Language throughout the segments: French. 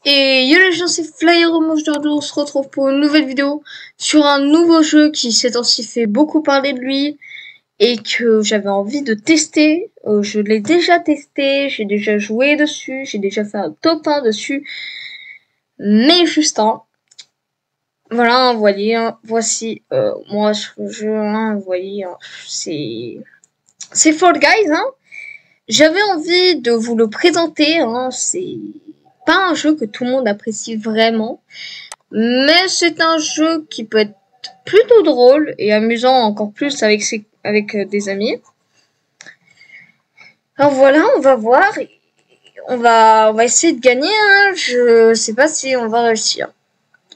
Et yo les gens, c'est FlyerMoche aujourd'hui, on se retrouve pour une nouvelle vidéo sur un nouveau jeu qui ces temps-ci fait beaucoup parler de lui et que j'avais envie de tester. Je l'ai déjà testé, j'ai déjà joué dessus, j'ai déjà fait un top 1 dessus, mais juste un. Voilà, vous voyez, hein, voici moi sur le jeu, hein, vous voyez, hein, c'est Fall Guys, hein. J'avais envie de vous le présenter, hein, c'est pas un jeu que tout le monde apprécie vraiment, mais c'est un jeu qui peut être plutôt drôle et amusant encore plus avec des amis. Alors voilà, on va voir, on va essayer de gagner, hein. Je sais pas si on va réussir.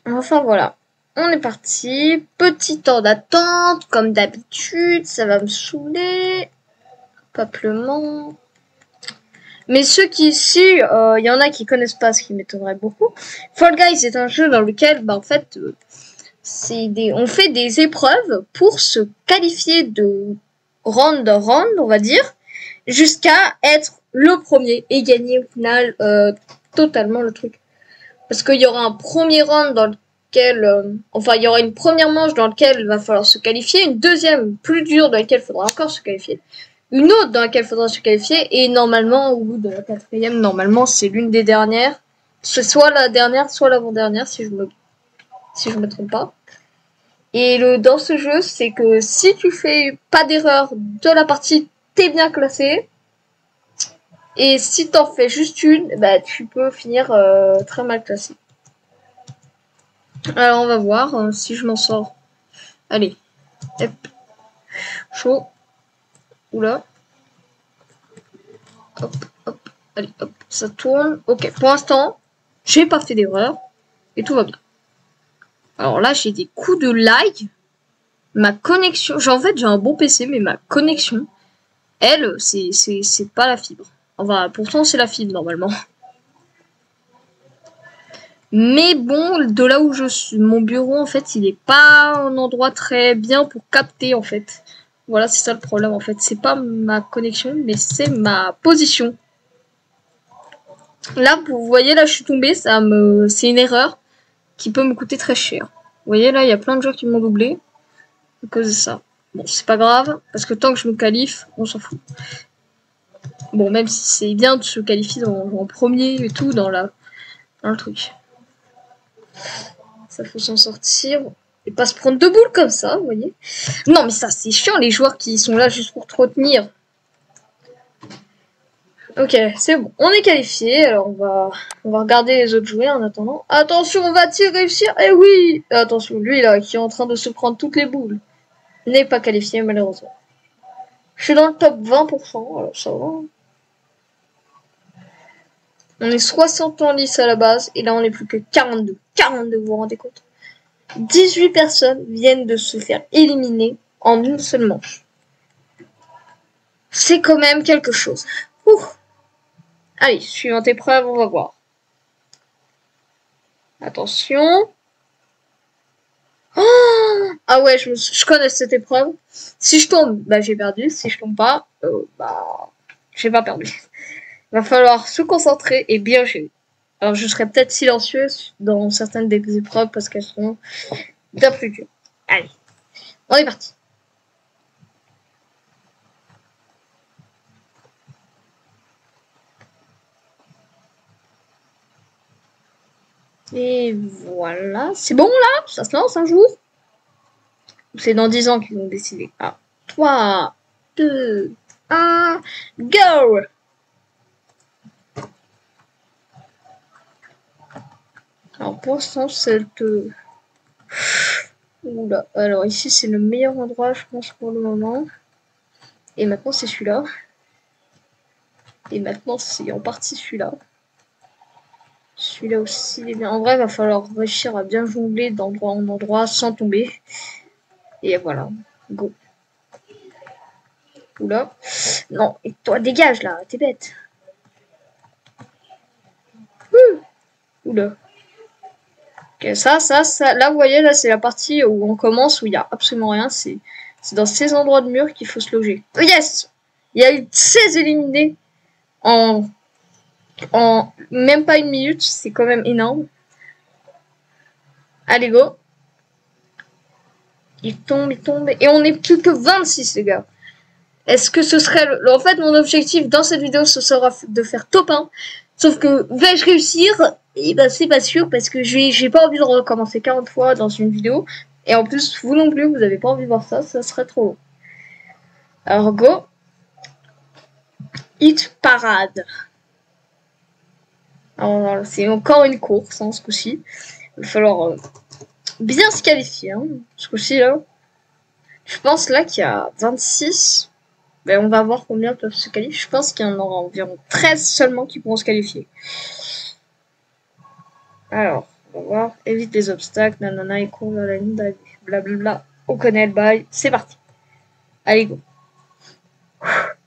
Enfin voilà, on est parti. Petit temps d'attente, comme d'habitude, ça va me saouler. Peuplement. Mais ceux qui ici, y en a qui connaissent pas, ce qui m'étonnerait beaucoup. Fall Guys est un jeu dans lequel, en fait, on fait des épreuves pour se qualifier de round en round, on va dire, jusqu'à être le premier et gagner au final totalement le truc. Parce qu'il y aura un premier round dans lequel, il y aura une première manche dans laquelle il va falloir se qualifier, une deuxième plus dure dans laquelle il faudra encore se qualifier, une autre dans laquelle il faudra se qualifier, et normalement, au bout de la quatrième, normalement, c'est l'une des dernières. C'est soit la dernière, soit l'avant-dernière, si je me trompe pas. Et dans ce jeu, c'est que si tu fais pas d'erreur de la partie, t'es bien classé. Et si t'en fais juste une, tu peux finir très mal classé. Alors, on va voir si je m'en sors. Allez. Hop. Chaud. Oula. Hop, hop. Allez, hop. Ça tourne. Ok, pour l'instant, j'ai pas fait d'erreur. Et tout va bien. Alors là, j'ai des coups de lag. Ma connexion... En fait, j'ai un bon PC, mais ma connexion, elle, c'est pas la fibre. Enfin, pourtant, c'est la fibre, normalement. Mais bon, de là où je suis, mon bureau, en fait, il est pas un endroit très bien pour capter, en fait. Voilà, c'est ça le problème, en fait. C'est pas ma connexion, mais c'est ma position. Là, vous voyez, là, je suis tombée, c'est une erreur qui peut me coûter très cher. Vous voyez, là, il y a plein de joueurs qui m'ont doublé à cause de ça. Bon, c'est pas grave, parce que tant que je me qualifie, on s'en fout. Bon, même si c'est bien de se qualifier en premier et tout, dans le truc. Ça faut s'en sortir. Et pas se prendre deux boules comme ça, vous voyez. Non, mais ça, c'est chiant, les joueurs qui sont là juste pour te retenir. Ok, c'est bon. On est qualifié. Alors, on va regarder les autres jouer en attendant. Attention, va-t-il réussir? Eh oui! Attention, lui, là, qui est en train de se prendre toutes les boules, n'est pas qualifié, malheureusement. Je suis dans le top 20%, alors ça va. On est 60 en lice à la base, et là, on n'est plus que 42. 42, vous vous rendez compte? 18 personnes viennent de se faire éliminer en une seule manche. C'est quand même quelque chose. Ouh. Allez, suivante épreuve, on va voir. Attention. Oh, ah ouais, je connais cette épreuve. Si je tombe, j'ai perdu. Si je tombe pas, j'ai pas perdu. Il va falloir se concentrer et bien gérer. Alors, je serai peut-être silencieuse dans certaines des épreuves parce qu'elles seront bien plus dures. Allez, on est parti. Et voilà, c'est bon là? Ça se lance un jour? C'est dans 10 ans qu'ils vont décider. Ah, 3, 2, 1, go! Alors pour l'instant, Oula, alors ici c'est le meilleur endroit je pense pour le moment. Et maintenant c'est celui-là. Et maintenant c'est en partie celui-là. Celui-là aussi il est bien. En vrai il va falloir réussir à bien jongler d'endroit en endroit sans tomber. Et voilà, go. Oula. Non, et toi dégage là, t'es bête. Oula. Ok, ça, là vous voyez, là c'est la partie où on commence, où il n'y a absolument rien, c'est dans ces endroits de mur qu'il faut se loger. Oh yes! Il y a eu 16 éliminés en En même pas une minute, c'est quand même énorme. Allez, go. Il tombe. Et on n'est plus que 26, les gars. Est-ce que ce serait... En fait, mon objectif dans cette vidéo, ce sera de faire top 1. Sauf que vais-je réussir? Et ben, c'est pas sûr parce que j'ai pas envie de recommencer 40 fois dans une vidéo. Et en plus, vous non plus, vous avez pas envie de voir ça. Ça serait trop long. Alors, go. Hit parade. Alors, c'est encore une course, hein, ce coup-ci. Il va falloir bien se qualifier, hein, ce coup-ci, là. Je pense là qu'il y a 26. Ben, on va voir combien peuvent se qualifier. Je pense qu'il y en aura environ 13 seulement qui pourront se qualifier. Alors, on va voir. Évite les obstacles, nanana, et court vers la ligne d'arrivée. Blablabla. On connaît le bail. C'est parti. Allez, go.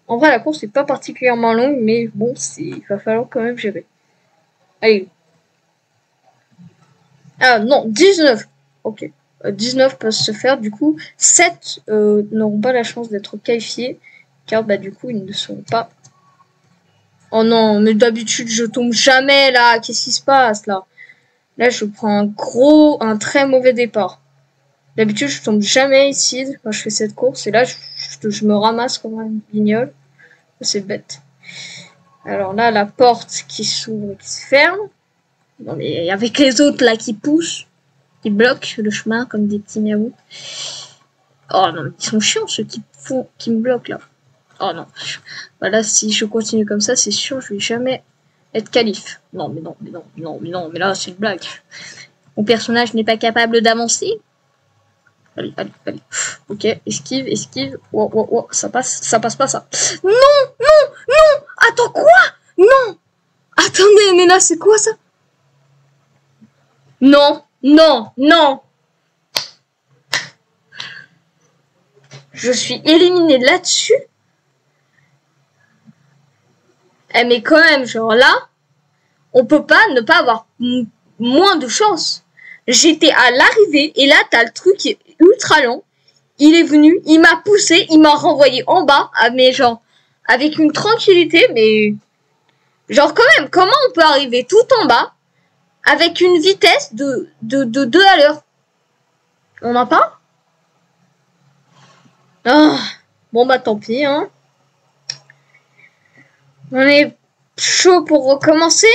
En vrai, la course n'est pas particulièrement longue, mais bon, il va falloir quand même gérer. Allez. Ah non, 19. Ok. 19 peuvent se faire. Du coup, 7 n'auront pas la chance d'être qualifiés. Car bah du coup, ils ne sont pas... Oh non, mais d'habitude, je tombe jamais là. Qu'est-ce qui se passe là? Là, je prends un très mauvais départ. D'habitude, je tombe jamais ici quand je fais cette course. Et là, je me ramasse comme un guignol. C'est bête. Alors là, la porte qui s'ouvre et qui se ferme. Non, mais avec les autres là qui poussent, qui bloquent le chemin comme des petits miaou. Oh non, mais ils sont chiants ceux qui me bloquent là. Oh non. Voilà, si je continue comme ça, c'est sûr, je vais jamais être qualif. Non, mais mais là, c'est une blague. Mon personnage n'est pas capable d'avancer. Allez. Ok, esquive. Oh, ça passe pas ça. Non. Attends, quoi? Non. Attendez, mais là, c'est quoi ça? Non. Je suis éliminée là-dessus. Eh, mais quand même, genre là, on peut pas ne pas avoir moins de chance. J'étais à l'arrivée et là, t'as le truc qui est ultra long. Il est venu, il m'a poussé, il m'a renvoyé en bas, mais genre, avec une tranquillité, mais... Genre quand même, comment on peut arriver tout en bas avec une vitesse de 2 à l'heure? On n'a pas? Ah, bon bah tant pis, hein. On est chaud pour recommencer.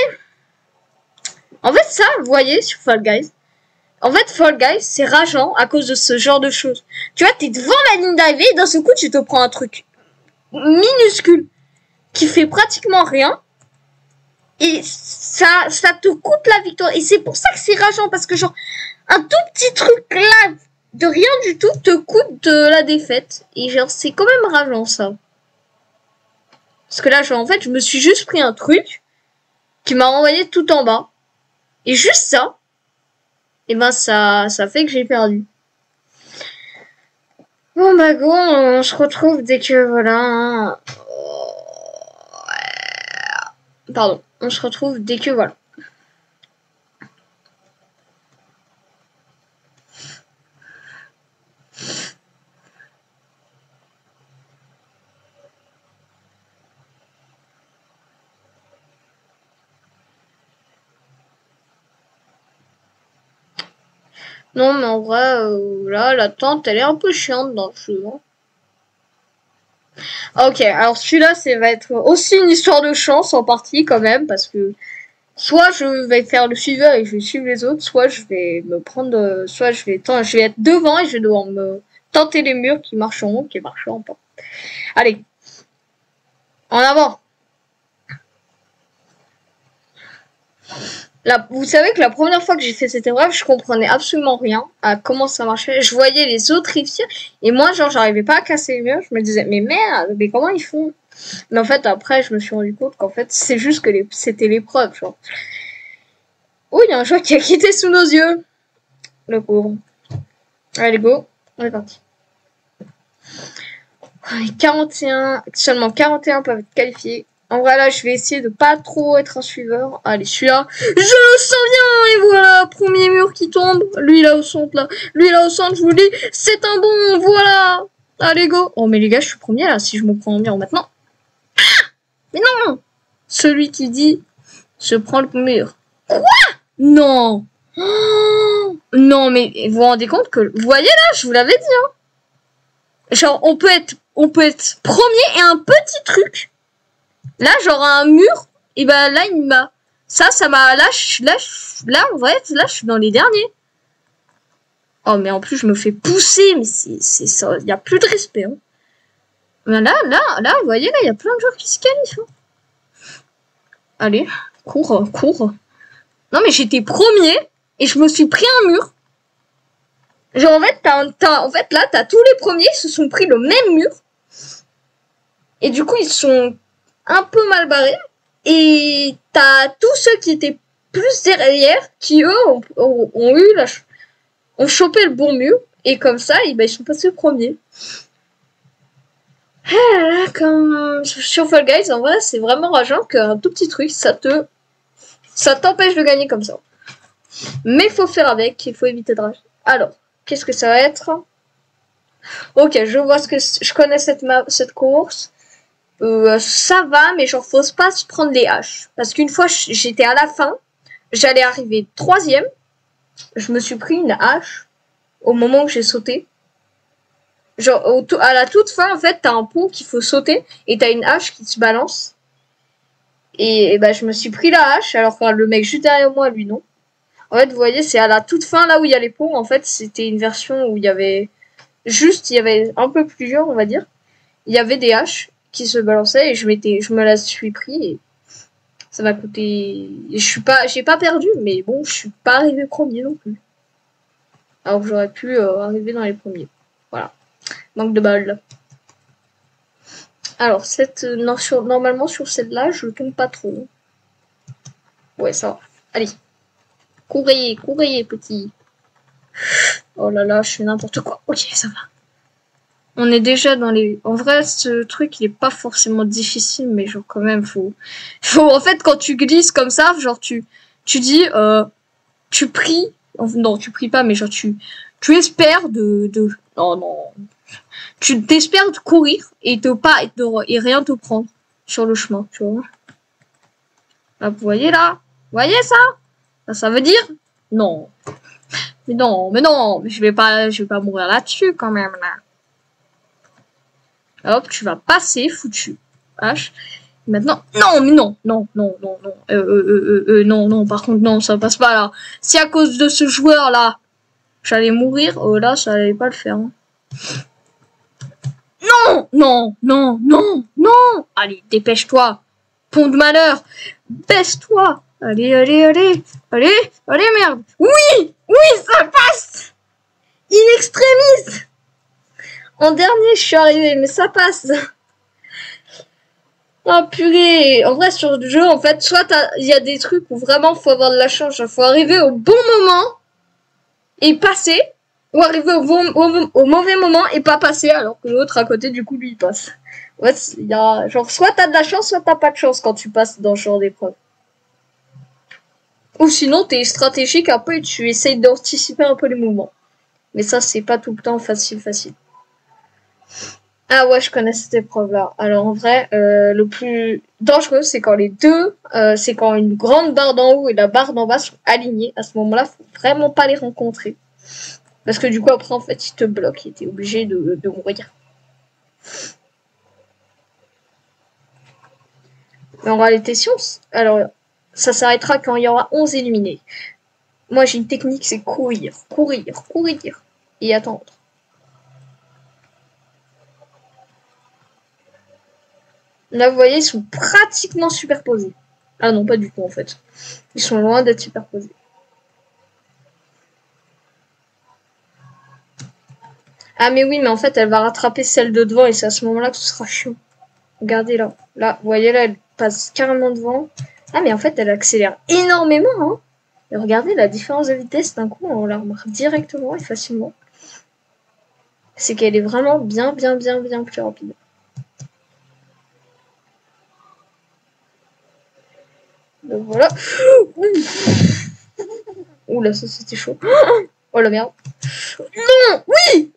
En fait, ça, vous voyez, sur Fall Guys. En fait, Fall Guys, c'est rageant à cause de ce genre de choses. Tu vois, t'es devant la ligne d'arrivée et d'un seul coup, tu te prends un truc minuscule qui fait pratiquement rien. Et ça te coûte la victoire. Et c'est pour ça que c'est rageant. Parce que genre, un tout petit truc là, de rien du tout, te coûte la défaite. Et genre, c'est quand même rageant, ça. Parce que là, genre, en fait, je me suis juste pris un truc qui m'a renvoyé tout en bas. Et juste ça, et ben ça fait que j'ai perdu. Bon bah go, on se retrouve dès que voilà. Hein. Pardon, on se retrouve dès que voilà. Non, mais en vrai, là, l'attente, elle est un peu chiante dans le jeu. Hein. Ok, alors celui-là, ça va être aussi une histoire de chance en partie quand même, parce que soit je vais faire le suiveur et je vais suivre les autres, soit je vais me prendre, soit je vais être devant et je vais devoir me tenter les murs qui marcheront pas. Allez, en avant. Là, vous savez que la première fois que j'ai fait cette épreuve, je comprenais absolument rien à comment ça marchait. Je voyais les autres réussir et moi, genre, j'arrivais pas à casser les murs. Je me disais, mais merde, mais comment ils font? Mais en fait, après, je me suis rendu compte qu'en fait, c'est juste que c'était l'épreuve, genre. Oh, il y a un joueur qui a quitté sous nos yeux. Le pauvre. Allez, go. On est parti. 41, seulement 41 peuvent être qualifiés. En vrai, là, je vais essayer de pas trop être un suiveur. Allez, celui-là, je le sens bien. Et voilà, premier mur qui tombe. Lui, là, au centre, là. Lui, là, au centre, je vous le dis, c'est un bon, voilà. Allez, go. Oh, mais les gars, je suis premier, là, si je me prends en mur maintenant. Ah, mais non. Celui qui dit, Se prend le mur. Quoi? Non. Oh, non, mais vous vous rendez compte que... Vous voyez là, je vous l'avais dit, hein. Genre, on peut être premier et un petit truc. Là, genre un mur, et ben là, il m'a... Ça m'a... Là, en vrai, là, je suis dans les derniers. Oh, mais en plus, je me fais pousser, mais c'est ça, il n'y a plus de respect, hein. Mais là, vous voyez, là, il y a plein de joueurs qui se qualifient. Allez, cours. Non, mais j'étais premier, et je me suis pris un mur. Genre, en fait, là, t'as tous les premiers, ils se sont pris le même mur. Et du coup, ils sont un peu mal barrés. Et t'as tous ceux qui étaient plus derrière, qui, eux, ont chopé le bon mur. Et comme ça, ils sont passés premiers. Ah, comme sur Fall Guys, en vrai, c'est vraiment rageant qu'un tout petit truc, ça t'empêche de gagner comme ça. Mais il faut faire avec, il faut éviter de rager. Alors, qu'est-ce que ça va être? Ok, je vois je connais cette course. Ça va, mais genre faut pas se prendre les haches. Parce qu'une fois j'étais à la fin, j'allais arriver 3e. Je me suis pris une hache au moment où j'ai sauté. Genre à la toute fin, en fait, t'as un pont qu'il faut sauter et t'as une hache qui se balance. Et bah je me suis pris la hache alors que le mec juste derrière moi, lui non. En fait, vous voyez, c'est à la toute fin, là où il y a les ponts. En fait, c'était une version où il y avait un peu plus dur, on va dire. Il y avait des haches qui se balançaient et je me la suis pris et ça m'a coûté... J'ai pas perdu, mais bon, je suis pas arrivé premier non plus. Alors que j'aurais pu arriver dans les premiers. Voilà. Manque de balle. Alors, normalement, sur celle-là, je tombe pas trop. Ouais, ça va. Allez. Courez, petit. Oh là là, je fais n'importe quoi. Ok, ça va. On est déjà dans les... En vrai, ce truc, il est pas forcément difficile, mais genre quand même, faut... En fait, quand tu glisses comme ça, genre tu dis... tu pries... Non, tu pries pas, mais genre tu espères non. Tu t'espères de courir et et rien te prendre sur le chemin, tu vois. Là, vous voyez là? Vous voyez ça? Ça veut dire non. Mais je vais pas mourir là-dessus quand même là. Hop, tu vas passer, foutu. H. Maintenant, non, mais non. Non, par contre, non, ça passe pas là. Si à cause de ce joueur là, j'allais mourir, là, ça allait pas le faire. Hein. Non. Allez, dépêche-toi. Pont de malheur. Baisse-toi. Allez, merde. Oui, ça passe. In extremis. En dernier, je suis arrivé, mais ça passe. Oh purée. En vrai, sur le jeu, en fait, soit il y a des trucs où vraiment faut avoir de la chance, faut arriver au bon moment et passer, ou arriver au mauvais moment et pas passer, alors que l'autre à côté, du coup, lui, il passe. Ouais, il y a, genre, soit t'as de la chance, soit t'as pas de chance quand tu passes dans ce genre d'épreuve. Ou sinon, t'es stratégique un peu et tu essayes d'anticiper un peu les mouvements. Mais ça, c'est pas tout le temps facile. Ah ouais, je connais cette épreuve-là. Alors en vrai, le plus dangereux, c'est quand c'est quand une grande barre d'en haut et la barre d'en bas sont alignées. À ce moment-là, faut vraiment pas les rencontrer. Parce que du coup, après, en fait, ils te bloquent et t'es obligé de mourir. Mais en réalité, alors, ça s'arrêtera quand il y aura 11 éliminés. Moi, j'ai une technique, c'est courir et attendre. Là, vous voyez, ils sont pratiquement superposés. Ah non, pas du tout, en fait. Ils sont loin d'être superposés. Ah, mais oui, mais en fait, elle va rattraper celle de devant et c'est à ce moment-là que ce sera chiant. Regardez là. Là, vous voyez, là, elle passe carrément devant. Ah, mais en fait, elle accélère énormément, hein. Et regardez la différence de vitesse, d'un coup, on la remarque directement et facilement. C'est qu'elle est vraiment bien plus rapide. Donc voilà. Ouh là, ça c'était chaud. Oh la merde. Non, oui.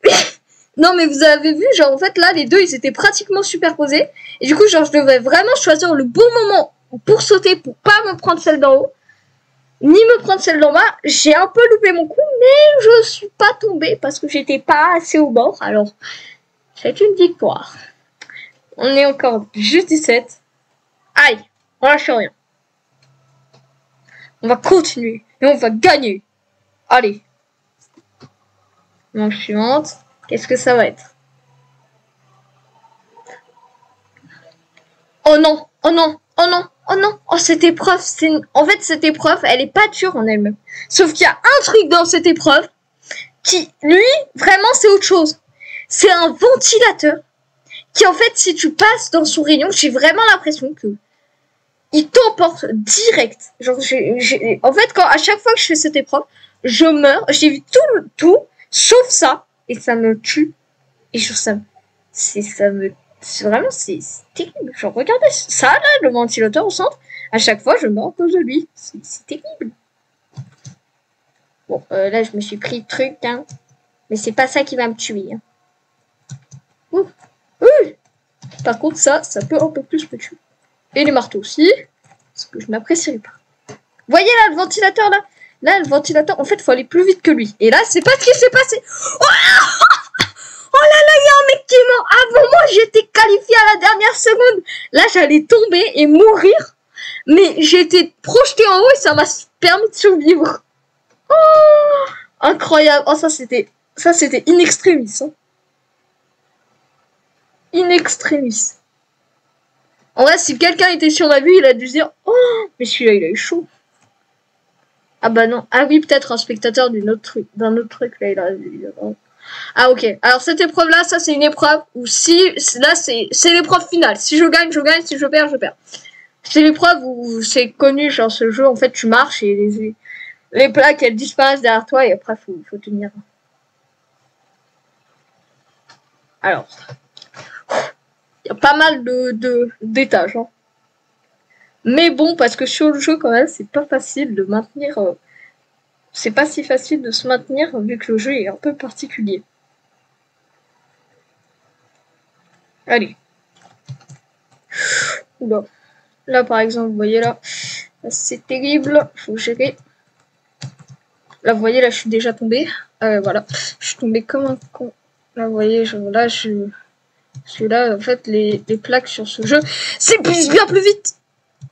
Non mais vous avez vu, genre en fait là, les deux, ils étaient pratiquement superposés. Et du coup, genre, je devais vraiment choisir le bon moment pour sauter, pour pas me prendre celle d'en haut, ni me prendre celle d'en bas. J'ai un peu loupé mon coup, mais je suis pas tombée parce que j'étais pas assez au bord. Alors, c'est une victoire. On est encore juste 17. Aïe, on lâche rien. On va continuer et on va gagner. Allez. Manche suivante. Qu'est-ce que ça va être? Oh non, oh non, oh non, oh non, oh cette épreuve, en fait cette épreuve, elle est pas dure en elle-même. Sauf qu'il y a un truc dans cette épreuve qui, lui, vraiment c'est autre chose. C'est un ventilateur qui en fait, si tu passes dans son rayon, j'ai vraiment l'impression que il t'emporte direct. Genre, en fait, à chaque fois que je fais cette épreuve, je meurs, j'ai vu tout, sauf ça, et ça me tue. Et genre, c'est vraiment, c'est terrible. Genre, regardez ça, là, le ventilateur au centre. À chaque fois, je meurs à cause de lui. C'est terrible. Bon, là, je me suis pris le truc, hein. Mais c'est pas ça qui va me tuer, hein. Ouh. Ouh. Par contre, ça peut un peu plus me tuer. Et les marteaux aussi. Parce que je n'apprécierais pas. Vous voyez, là, le ventilateur, là. Là, le ventilateur, en fait, il faut aller plus vite que lui. Et là, c'est pas ce qui s'est passé. Oh là là, il y a un mec qui est mort. Avant moi, j'étais qualifié à la dernière seconde. Là, j'allais tomber et mourir. Mais j'ai été projeté en haut et ça m'a permis de survivre. Oh, incroyable. Oh, ça, c'était in extremis. Hein. In extremis. En vrai, si quelqu'un était sur ma vue, il a dû se dire « Oh, mais celui-là, il a eu chaud. » Ah bah non. Ah oui, peut-être un spectateur d'un autre truc. Là, il a... Ah ok. Alors cette épreuve-là, ça c'est une épreuve où là c'est l'épreuve finale. Si je gagne, je gagne. Si je perds, je perds. C'est l'épreuve où c'est connu, genre ce jeu, en fait, tu marches et les plaques, elles disparaissent derrière toi et après, faut tenir. Alors... Il y a pas mal d'étages. Hein. Mais bon, parce que sur le jeu, quand même, c'est pas facile de maintenir... c'est pas si facile de se maintenir, vu que le jeu est un peu particulier. Allez. Oula. Là, par exemple, vous voyez, là, c'est terrible. Faut gérer. Là, vous voyez, là, je suis déjà tombée. Voilà. Je suis tombée comme un con. Là, vous voyez, celui-là, en fait, les plaques sur ce jeu s'épuisent bien plus vite.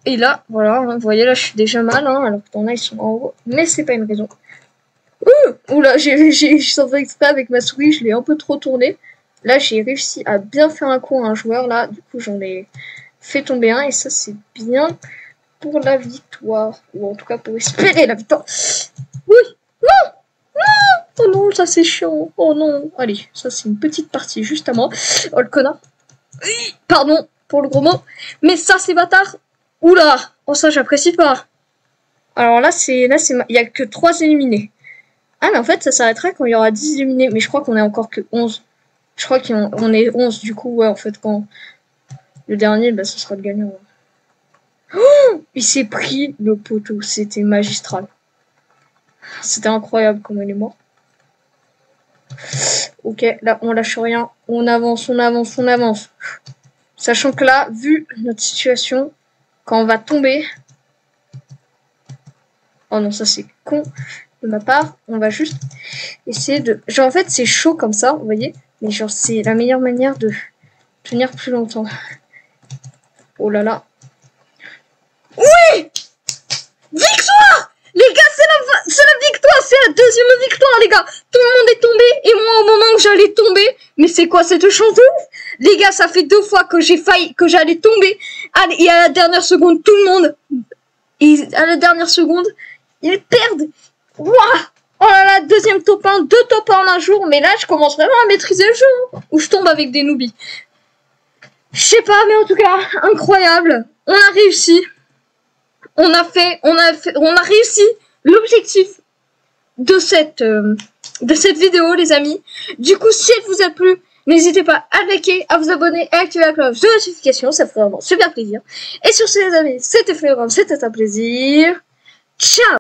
Et là, voilà, hein, vous voyez, là, je suis déjà mal, hein, alors que t'en as, ils sont en haut. Mais c'est pas une raison. Oula, sans faire exprès avec ma souris, je l'ai un peu trop tourné. Là, j'ai réussi à bien faire un coup à un joueur, là. Du coup, j'en ai fait tomber un. Et ça, c'est bien pour la victoire. Ou en tout cas, pour espérer la victoire. Oui. Non. Non. Oh non, ça c'est chiant. Oh non. Allez, ça c'est une petite partie juste à moi. Oh le connard. Pardon pour le gros mot. Mais ça c'est bâtard. Oula. Oh ça j'apprécie pas. Alors là il y a que 3 éliminés. Ah mais en fait ça s'arrêtera quand il y aura 10 éliminés. Mais je crois qu'on est encore que 11. Je crois qu'on est 11 du coup. Ouais en fait quand le dernier bah ce sera le gagnant. Oh, il s'est pris le poteau. C'était magistral. C'était incroyable comment il est mort. Ok, là, on lâche rien. On avance, on avance, on avance. Sachant que là, vu notre situation, quand on va tomber... Oh non, ça c'est con de ma part. On va juste essayer de... Genre, en fait, c'est chaud comme ça, vous voyez. Mais genre, c'est la meilleure manière de tenir plus longtemps. Oh là là. Oui! Victoire! Les gars, c'est la victoire, c'est la deuxième victoire, les gars. Tout le monde est tombé, et moi, au moment où j'allais tomber, mais c'est quoi cette chance de ouf? Les gars, ça fait 2 fois que j'ai failli, que j'allais tomber, et à la dernière seconde, tout le monde, et à la dernière seconde, ils perdent. Waouh! Oh là là, deuxième top 1, 2 top 1 en un jour, mais là, je commence vraiment à maîtriser le jeu, hein, où je tombe avec des noobies. Je sais pas, mais en tout cas, incroyable. On a réussi. On a réussi l'objectif de cette vidéo, les amis. Du coup, si elle vous a plu, n'hésitez pas à liker, à vous abonner et à activer la cloche de notification. Ça ferait vraiment super plaisir. Et sur ce, les amis, c'était Fleuron, c'était un plaisir. Ciao!